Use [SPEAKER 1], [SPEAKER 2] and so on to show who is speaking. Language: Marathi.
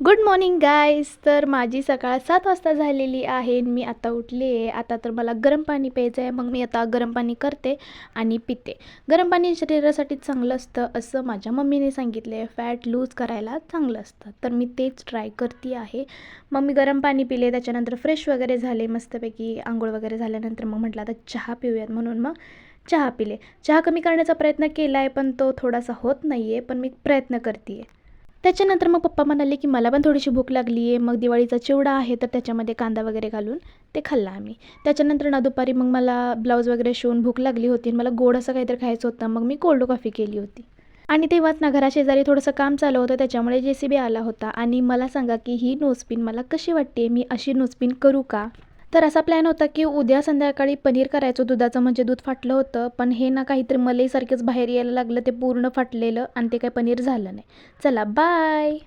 [SPEAKER 1] Good morning guys. तर माझी सकाळ 7 वाजता झालेली आहे. मी आता उठली आहे. आता तर मला गरम पाणी प्यायचं आहे. मग मी आता गरम पाणी करते आणि पिते. गरम पाणी शरीरासाठी चांगलं असतं असं माझ्या मम्मीने सांगितलं आहे. फॅट लूज करायला चांगलं असतं. तर मी तेच ट्राय करते आहे. मग मी गरम पाणी पिले. त्याच्यानंतर फ्रेश वगैरे झाले मस्तपैकी. आंघोळ वगैरे झाल्यानंतर मग म्हटलं आता चहा पिऊयात, म्हणून मग चहा पिले. चहा कमी करण्याचा प्रयत्न केला आहे, पण तो थोडासा होत नाही आहे, पण मी प्रयत्न करते आहे. त्याच्यानंतर मग पप्पा म्हणाले की मला पण थोडीशी भूक लागली आहे. मग दिवाळीचा चिवडा आहे तर त्याच्यामध्ये कांदा वगैरे घालून ते खाल्लं आम्ही. त्याच्यानंतर ना दुपारी मग मला ब्लाऊज वगैरे शिवून भूक लागली होती आणि मला गोड असं काहीतरी खायचं होतं. मग मी कोल्ड कॉफी केली होती. आणि तेव्हाच ना घराशेजारी थोडंसं काम चालू होतं, त्याच्यामुळे JCB आला होता. आणि मला सांगा की ही नोजपिन मला कशी वाटते, मी अशी नोजपिन करू का? तर असा प्लॅन होता की उद्या संध्याकाळी पनीर करायचं दुधाचं, म्हणजे दूध फाटलं होतं. पण हे ना काहीतरी मलईसारखंच बाहेर यायला लागलं, ते पूर्ण फाटलेलं आणि ते काही पनीर झालं नाही. चला बाय.